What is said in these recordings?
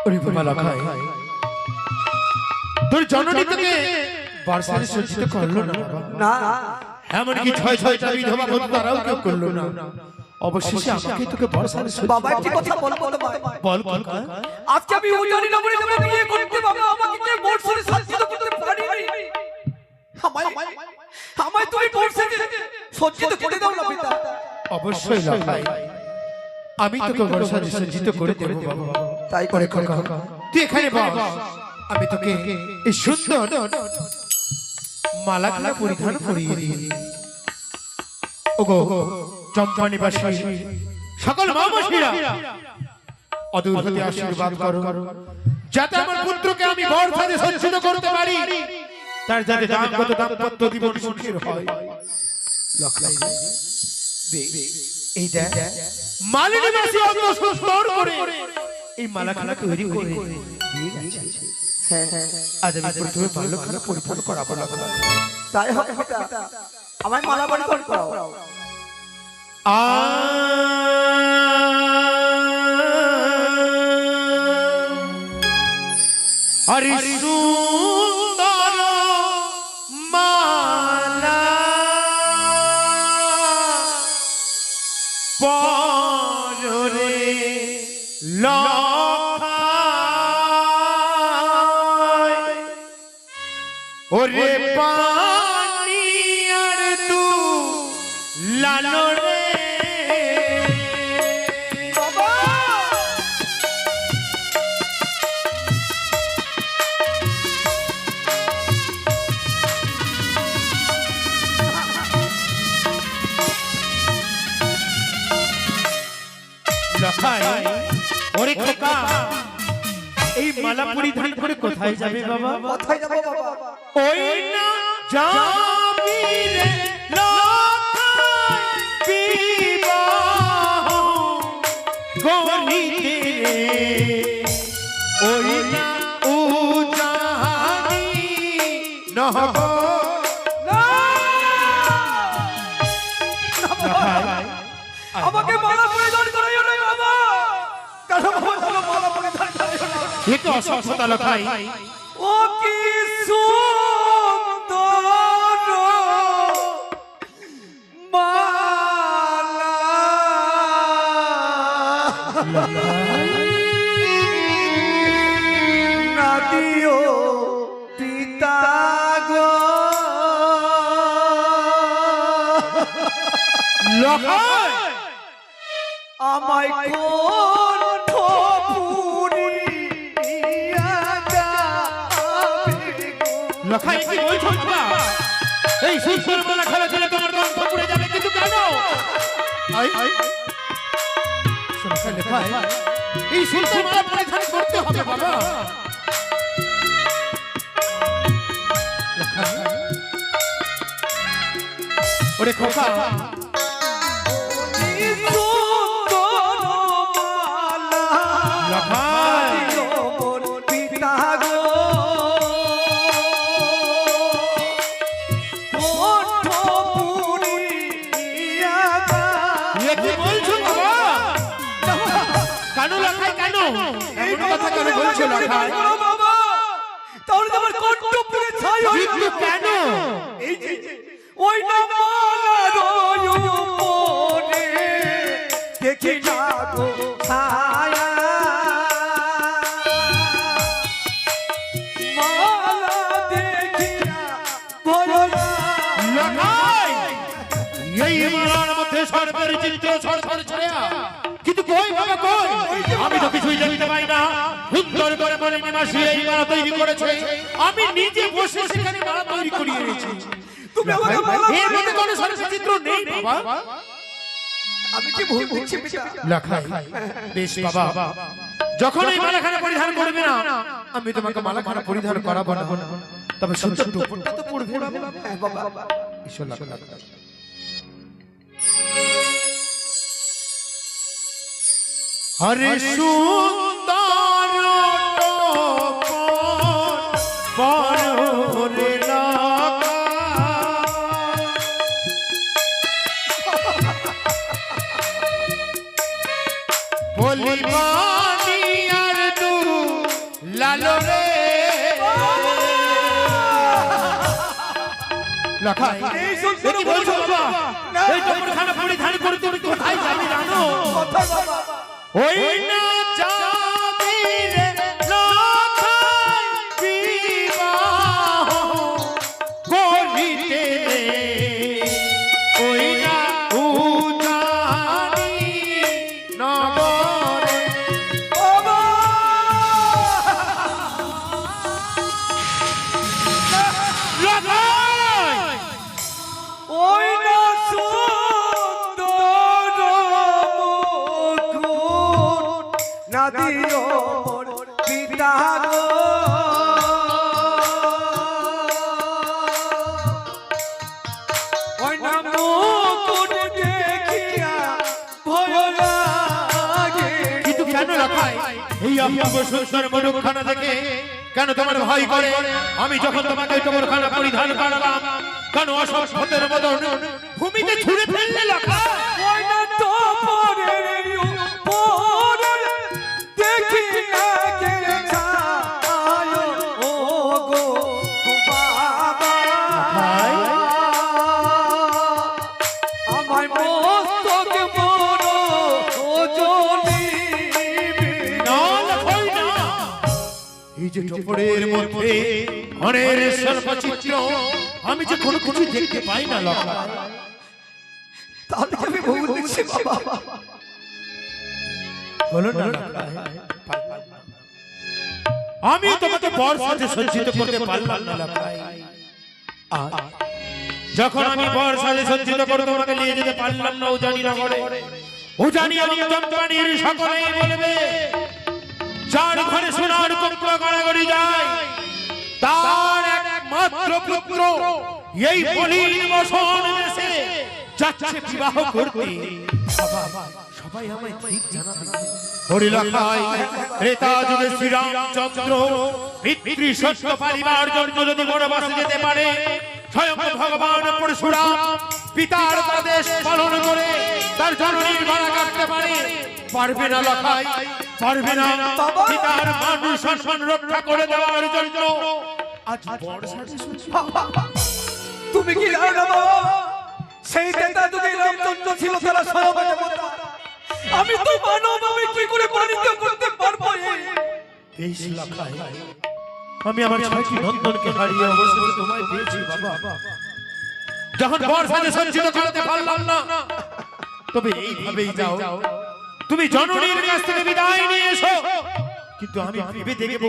ওরে বাবা লাখাই তোর জননী তোকে বারসারে সজ্জিত করলো না না এমনকি ছয় ছয়টা বিধবা বধূ তারাও কেউ করলো না। অবশেষে আমাকে তোকে বারসারে বাবা একটি কথা বলবো তোমায়। বল বল আজকে আমি উজানি নামে তোমাকে বিয়ে করতে বাবা আমাকে কে বারসারে সজ্জিত করতে পারিনি। আমায় তুমি বারসারে সজ্জিত করে দাও না পিতা। অবশ্যই লাখাই আমি তোকে বারসারে সজ্জিত করে দেব বাবা। তাই করে কাকা তুই এখানে বস, আমি তোকে এই সুন্দর মালাখানা পরিধান করিয়ে দিই। ওগো চম্পানিবাসী সকল মামাসীরা অদূর হতে আশীর্বাদ করো, যাতে আমার পুত্রকে আমি বরসাদে সজ্জিত করতে পারি, তার যাতে দাম্পত্য দাম্পত্য জীবন সুখের হয়। লখাই এই দেখ মালিনীবাসী অত সুন্দর করে এই মালাখানা তৈরি করে দিয়ে গেছে। আজ আমি প্রথমে মালাখানা পরিধান করাবো না। তাই হবে পিতা আমায় মালা পরিধান করাও। হরি সুন্দর মালা পরে লখাই ওরে পানি আর তু লালো রে লখাই ওরে খোকা এই মালা পরিধান করে কোথায় যাবে বাবা? কোথায় যাব বাবা? ওই না যাবি রে লখাই বিবাহ গরিতে রে, ওই না উজানি নহব আমাকে মালা পরিধান করাইও না বাবা। কেন বাবা মালা পরিধান করাইও না? এ তো অসভ্যতা লখাই। ও কি সুন্দর মালা না দিও পিতা গো লখাই আমায় কোন পুরিয়া যাবে গো। লখাই কি বলছো বাবা? এই সুন্দর মালা খেলা ছেলে তোমার কণ্ঠ পুড়ে যাবে, কিন্তু কেন? লখাই এই সুন্দর মালা পরিধান করতে হবে বাবা। লখাই ওরে খোকা লখাই এ কি বলছো বাবা? কেন লখাই কেন এমন কথা কেন বলছো লখাই? কিন্তু কেন? ওই না মালার উপরে দেখি না গো ছায়া, মালা দেখি না ভয় না। লখাই এই মালার মধ্যে সর্বের চিত্র সরসর ছড়া, কিন্তু কই বাবা কই? আমি তো কিছুই জানতে পাই না। সুন্দর করে মালিনীবাসী এই মালা তৈরি করেছে, আমি নিজে বসে সেখানে মালা তৈরি করিয়ে এনেছি। তুমি আমাকে মালা এর মধ্যে কোনো সরসর চিত্র নেই বাবা। আমি কি ভুল করছি পিতা? লখাই বেশ বাবা, যখন এই মালাখানা পরিধান করবে না আমি তোমাকে মালাখানা পরিধান করাবো না, তবে সুন্দর টুপনটা তো পরবে বাবা। হ্যাঁ বাবা। ঈশ্বর লখাই হরে সুন্দর পরে বলি বানি আর তু লখাই এই সুন্দর কি বলছো বাবা না। এই টপরখানা পরিধান করে তুমি কোথায় যাবে জানো কোথায় বাবা? ওই না যাবি রে লখাই বিবাহ করিতে ওই না উজানি নগরে বাবা! লখাই ওই না সুন্দর মুকুট না দিও মোর পিতা গো। ওই না মুকুট দেখিয়া ভয় লাগে। কিন্তু কেন লখাই এই অপূর্ব সুন্দর মরুখানা দেখে কেন তোমার ভয় করে আমি যখন তোমাকে ওই টপরখানা পরিধান করালাম কেন অসভ্যদের মতন ভূমিতে ছুঁড়ে ফেললে লখাই ওই না টপরের উপরে দেখি না কে ছায় ও গো বাবা। আমার মস্তক বড় ওজনী না লখাই না এই যে টপরের মধ্যে ঘরের সর্বচিত্র আমি যে কোনো কিছু দেখতে পাই না লখাই তাহলে কি আমি ভুল দেখছি বাবা? বলো না লখাই আমি তোমাকে বর সাথে সজ্জিত করতে পারলাম না লখাই আর যখন আমি বর সাথে সজ্জিত করে তোমাকে নিয়ে যেতে পারলাম না উজানি নগরে উজানি এবং চম্পানির সকলেই বলবে যার ঘরে সোনার কক্ষ গড়াগড়ি যায় তার একমাত্র পুত্র এই বলির বসন দেশে যাচ্ছে বিবাহ করতে সবাই আমায় ঠিক জানাবে হরিলখাই ত্রেতা যুগে শ্রীরামচন্দ্র পিতৃ সত্য পালিবার জন্য যদি বনবাসে যেতে পারে স্বয়ং ভগবান পরশুরাম পিতার আদেশ পালন করে তার জননীর গলা কাটতে পারে পারবে না লখাই পারবে না পিতার মান সম্মান রক্ষা করে দেওয়ার জন্য আজ বড় সাজে বাবা, তুমি কি জানো না বাবা? সেই দেবতা যুগে রামচন্দ্র ছিল তারা স্বয়ং দেবতা। আমি তো মানব, আমি কি করে পালিত করতে পারবো? এই লখাই আমি আমার ছয়টি নন্দনকে হারিয়ে অবশেষে তোমায় পেয়েছি বাবা যখন বর সাজে সজ্জিত করতে পারলাম না তবে এইভাবেই যাও তুমি জননীর কাছ থেকে বিদায় নিয়ে এসো কিন্তু আমি ভেবে দেখব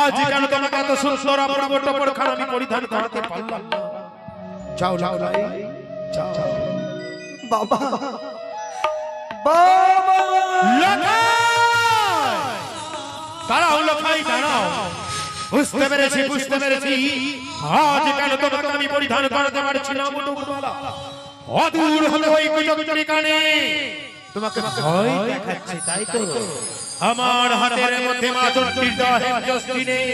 আজ কেন তোমাকে এত সুন্দর অপূর্ব টপরখানা আমি পরিধান করতে পারলাম না যাও লখাই যাও বাবা, বাবা, লখাই দাঁড়াও লখাই দাঁড়াও বুঝতে পেরেছি আজ কেন তোমাকে আমি পরিধান করতে পারছি না মুটুকওয়ালা অদূর হতে ওই কুচকুচি কানে তোমাকে ভয় দেখাচ্ছে তাই তো আমার হাতের মধ্যে মা চণ্ডীর দহে যষ্টি নেই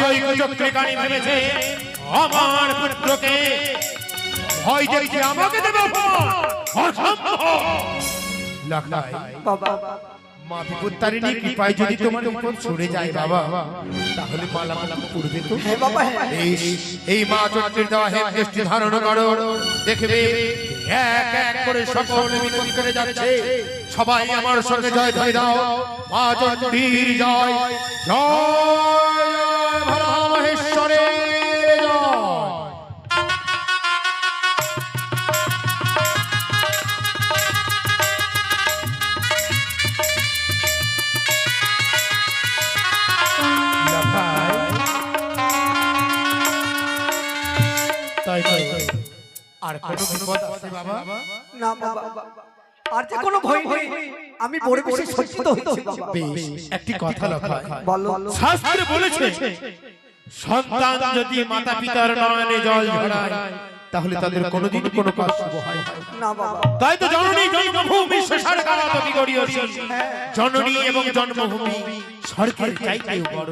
ওই কুচকুচি কানে ভেবেছে আমার পুত্রকে ভয় দেখে আমাকে দেবে অসম্ভব লখাই বাবা, মা বিপত্তারিণী কৃপায় যদি তোমার উপর ছড়ে যায় বাবা তাহলে মালা পড়বে তো হ্যাঁ বাবা, হ্যাঁ। এই মা চণ্ডীর দেওয়া হে দৃষ্টি ধারণ করো দেখবে এক এক করে সকল বিপদ করে যাচ্ছে সবাই আমার সঙ্গে জয় জয় দাও মা চণ্ডীর জয় জয় ভরা মহেশ্বরের জয় তাই আর কোনো বিপদ আছে বাবা না বাবা, আর যে কোনো ভয় নেই, আমি পরে বসে সজ্জিত হচ্ছি বাবা। বেশ একটি কথা লখাই বলো। শাস্ত্রে বলেছে সন্তান যদি মাতা পিতার নয়নে জল ঝরায় তাহলে তাদের কোনোদিন কোনো কষ্ট হয় না। না বাবা, তাই তো জননী জন্মভূমি শেষার কালাত বিগড়িয়েছি জননী এবং জন্মভূমি স্বর্গের চাইতেও বড়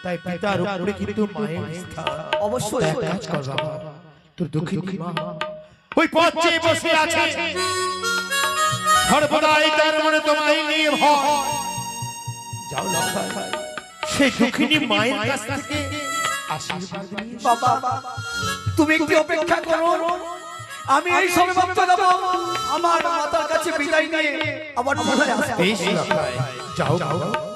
তাই পিতার উপরে কিন্তু মায়ের স্থান অবশ্যই। তাই এক কাজ কর বাবা তোর দক্ষিণী মা ওই পথ চেয়ে বসে আছে সর্বদাই তার মনে তোমায় নিয়ে ভয় যাও লখাই সেই দক্ষিণী মায়ের কাছ থেকে আশীর্বাদ নিয়ে এসো। বাবা তুমি একটু অপেক্ষা করো, আমি এই সময় মাত্র যাব আমার মাতার কাছে বিদায় নিয়ে আবার পুনরায় আসবো। বেশ লক্ষায়, যাও যাও